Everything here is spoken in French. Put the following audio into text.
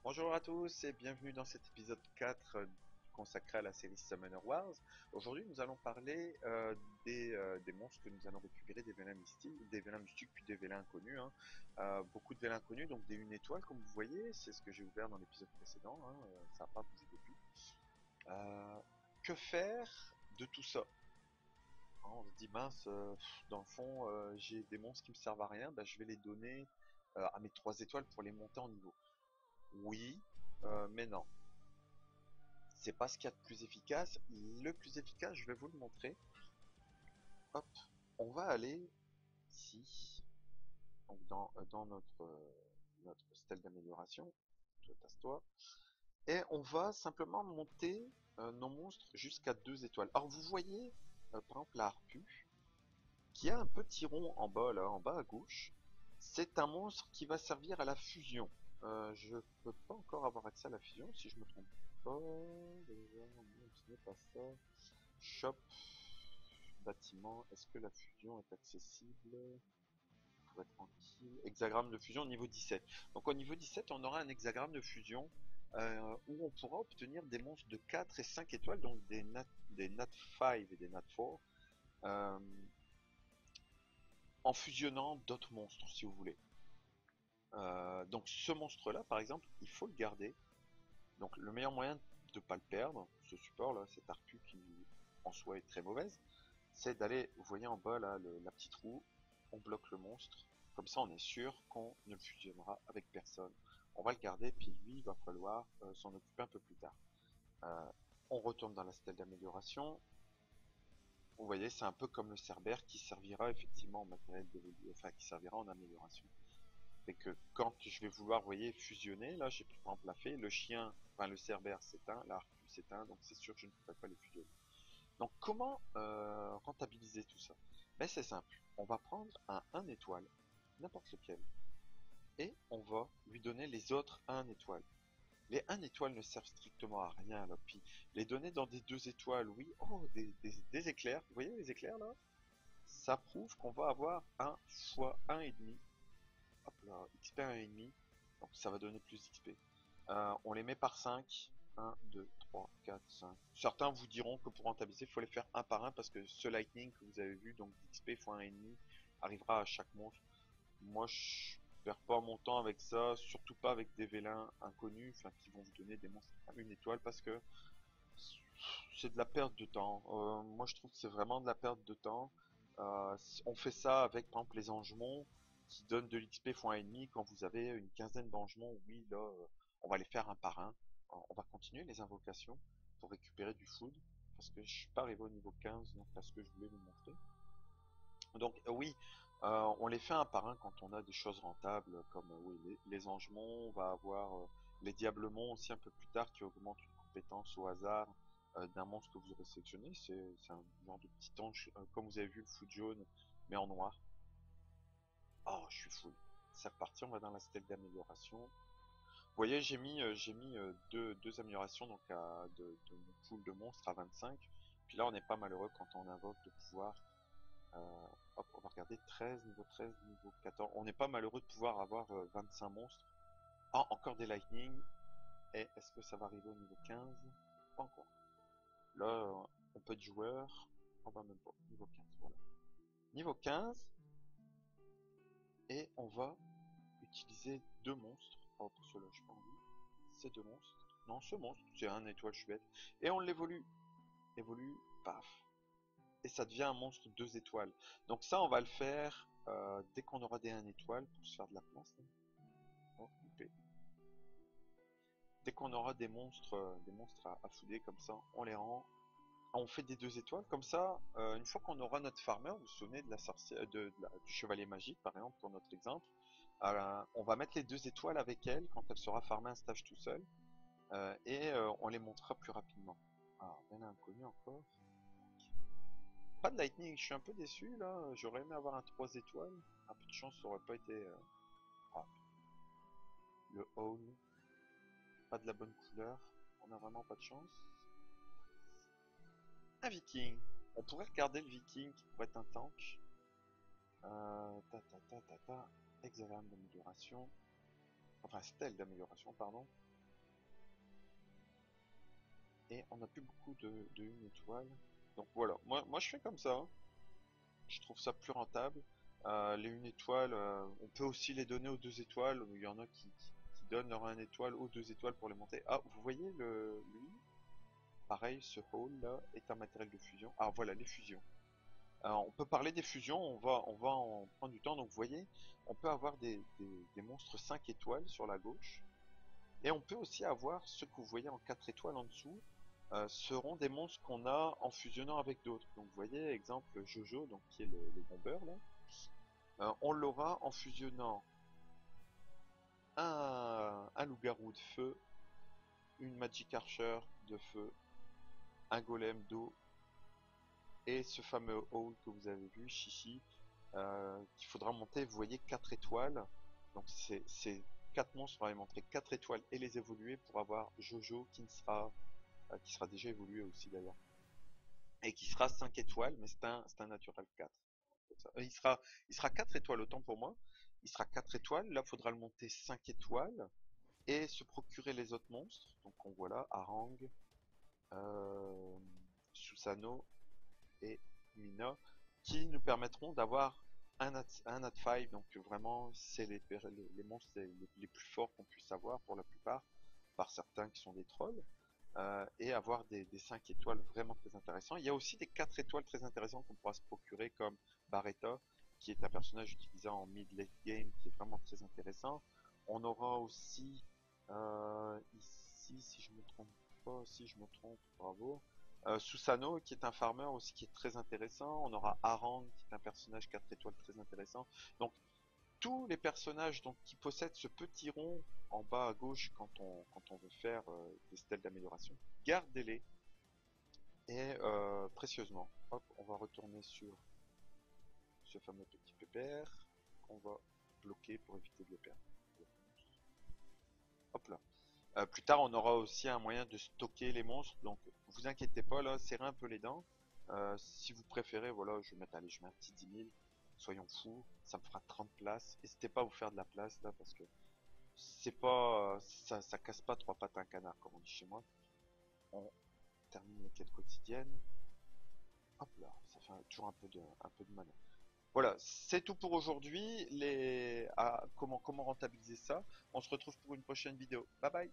Bonjour à tous et bienvenue dans cet épisode 4 consacré à la série Summoner Wars. Aujourd'hui, nous allons parler des monstres que nous allons récupérer, des vélins mystiques puis des vélins inconnus. Beaucoup de vélins inconnus, donc des 1 étoile comme vous voyez, c'est ce que j'ai ouvert dans l'épisode précédent, ça n'a pas bougé depuis. Euh, que faire de tout ça? On se dit mince, dans le fond, j'ai des monstres qui me servent à rien, bah, je vais les donner à mes 3 étoiles pour les monter en niveau. Oui, mais non. C'est pas ce qu'il y a de plus efficace. Le plus efficace, je vais vous le montrer. Hop, on va aller ici, donc dans notre stèle d'amélioration, tasse-toi, et on va simplement monter nos monstres jusqu'à 2 étoiles. Alors vous voyez, par exemple la harpue, qui a un petit rond en bas là, en bas à gauche. C'est un monstre qui va servir à la fusion. Je peux pas encore avoir accès à la fusion si je me trompe pas. Déjà, ce n'est pas ça. Shop, bâtiment, est-ce que la fusion est accessible? Pour être tranquille. Hexagramme de fusion au niveau 17. Donc au niveau 17, on aura un hexagramme de fusion où on pourra obtenir des monstres de 4 et 5 étoiles, donc des Nat 5 et des Nat 4, euh, en fusionnant d'autres monstres si vous voulez. Donc ce monstre-là, par exemple, il faut le garder. Donc le meilleur moyen de ne pas le perdre, ce support là, cette harpue qui en soi est très mauvaise, c'est d'aller, vous voyez en bas là, la petite roue, on bloque le monstre, comme ça on est sûr qu'on ne le fusionnera avec personne. On va le garder, puis lui, il va falloir s'en occuper un peu plus tard. Euh, on retourne dans la stèle d'amélioration. Vous voyez, c'est un peu comme le Cerbère qui servira effectivement en matériel d'évolution, enfin qui servira en amélioration. C'est que quand je vais vouloir, vous voyez, fusionner, là j'ai par exemple la fée, le chien, enfin le Cerbère s'éteint, la harpue s'éteint, donc c'est sûr que je ne pourrai pas les fusionner. Donc comment rentabiliser tout ça? Ben c'est simple, on va prendre un 1 étoile, n'importe lequel, et on va lui donner les autres 1 étoile. Les 1 étoile ne servent strictement à rien là, puis les donner dans des 2 étoiles, oui, oh des éclairs, vous voyez les éclairs là? Ça prouve qu'on va avoir un fois 1,5, hop là, XP 1,5, donc ça va donner plus d'XP. On les met par 5. 1, 2, 3, 4, 5. Certains vous diront que pour rentabiliser, il faut les faire un par un parce que ce lightning que vous avez vu, donc d'XP fois 1,5, arrivera à chaque monstre. Moi, je perds pas mon temps avec ça, surtout pas avec des vélins inconnus, enfin qui vont vous donner des monstres à 1 étoile parce que c'est de la perte de temps. Moi, je trouve que c'est vraiment de la perte de temps. On fait ça avec, par exemple, les angemons qui donnent de l'XP fois 1,5 quand vous avez une quinzaine d'angemons. Oui, là, on va les faire un par un. On va continuer les invocations pour récupérer du food parce que je suis pas arrivé au niveau 15, donc là, ce que je voulais vous montrer. Donc oui, on les fait un par un quand on a des choses rentables comme oui, les angemons, on va avoir les diablemons aussi un peu plus tard qui augmentent une compétence au hasard d'un monstre que vous aurez sélectionné. C'est un genre de petit ange, comme vous avez vu le foot jaune, mais en noir. Oh, je suis full. C'est reparti, on va dans la stèle d'amélioration. Vous voyez, j'ai mis deux améliorations donc de mon pool de monstres à 25. Puis là, on n'est pas malheureux quand on invoque de pouvoir hop, on va regarder 13, niveau 13, niveau 14. On n'est pas malheureux de pouvoir avoir 25 monstres. Ah, encore des lightning. Et est-ce que ça va arriver au niveau 15? Pas encore. Là, on peut être joueur. On va même pas. Niveau 15, voilà. Niveau 15. Et on va utiliser 2 monstres. Oh, pour cela, je pas envie. C'est 2 monstres. Non, ce monstre, c'est un étoile, je suis bête. Et on l'évolue. Évolue, paf. Et ça devient un monstre 2 étoiles. Donc ça, on va le faire dès qu'on aura des 1 étoile pour se faire de la place. Oh, loupé. Dès qu'on aura des monstres à fouler comme ça, on les rend. On fait des 2 étoiles comme ça. Une fois qu'on aura notre farmer, vous vous souvenez de la sorcière, du chevalier magique par exemple pour notre exemple, on va mettre les 2 étoiles avec elle quand elle sera farmée un stage tout seul et on les montera plus rapidement. Alors, il y en a un inconnu encore. Pas de lightning, je suis un peu déçu là. J'aurais aimé avoir un 3 étoiles. Un peu de chance, ça aurait pas été. Ah, le own, pas de la bonne couleur. On a vraiment pas de chance. Un viking. On pourrait regarder le viking qui pourrait être un tank. Ta ta ta ta ta. Hexagramme d'amélioration. Enfin, stèle d'amélioration, pardon. Et on n'a plus beaucoup de une étoile. Donc voilà, moi je fais comme ça, hein. Je trouve ça plus rentable. Les une étoile, on peut aussi les donner aux deux étoiles. Il y en a qui donnent leur une étoile aux deux étoiles pour les monter. Ah, vous voyez lui? Pareil, ce hole là est un matériel de fusion. Ah voilà, les fusions. On peut parler des fusions, on va en prendre du temps. Donc vous voyez, on peut avoir des monstres 5 étoiles sur la gauche. Et on peut aussi avoir ce que vous voyez en 4 étoiles en dessous. Seront des monstres qu'on a en fusionnant avec d'autres. Donc vous voyez, exemple Jojo, donc qui est le bombeur là. On l'aura en fusionnant un loup-garou de feu, une Magic Archer de feu, un golem d'eau et ce fameux Owl que vous avez vu, Chichi, qu'il faudra monter, vous voyez, 4 étoiles. Donc c'est 4 monstres, on va les montrer 4 étoiles et les évoluer pour avoir Jojo qui sera déjà évolué aussi d'ailleurs. Et qui sera 5 étoiles, mais c'est un natural 4. Il sera 4 étoiles autant pour moi. Il sera 4 étoiles, là il faudra le monter 5 étoiles et se procurer les autres monstres. Donc on voit là Harang, euh, Susano et Mina qui nous permettront d'avoir un Nat 5. Donc vraiment c'est les monstres les plus forts qu'on puisse avoir pour la plupart, par certains qui sont des trolls. Et avoir des 5 étoiles vraiment très intéressants. Il y a aussi des 4 étoiles très intéressants qu'on pourra se procurer comme Barretta, qui est un personnage utilisé en mid-late game, qui est vraiment très intéressant. On aura aussi ici, si je me trompe pas, si je me trompe, bravo. Susano, qui est un farmer aussi, qui est très intéressant. On aura Harang, qui est un personnage 4 étoiles très intéressant. Donc tous les personnages donc, qui possèdent ce petit rond en bas à gauche quand on veut faire des stèles d'amélioration, gardez-les et précieusement. Hop, on va retourner sur ce fameux petit pépère qu'on va bloquer pour éviter de le perdre. Hop là. Plus tard, on aura aussi un moyen de stocker les monstres, donc vous inquiétez pas, là, serrez un peu les dents. Si vous préférez, voilà, allez, je mets un petit 10 000, soyons fous, ça me fera 30 places. N'hésitez pas à vous faire de la place là, parce que c'est pas, ça casse pas trois pattes à un canard, comme on dit chez moi. On termine les quêtes quotidiennes. Hop là, ça fait toujours un peu de mana. Voilà, c'est tout pour aujourd'hui. Comment rentabiliser ça. On se retrouve pour une prochaine vidéo. Bye bye.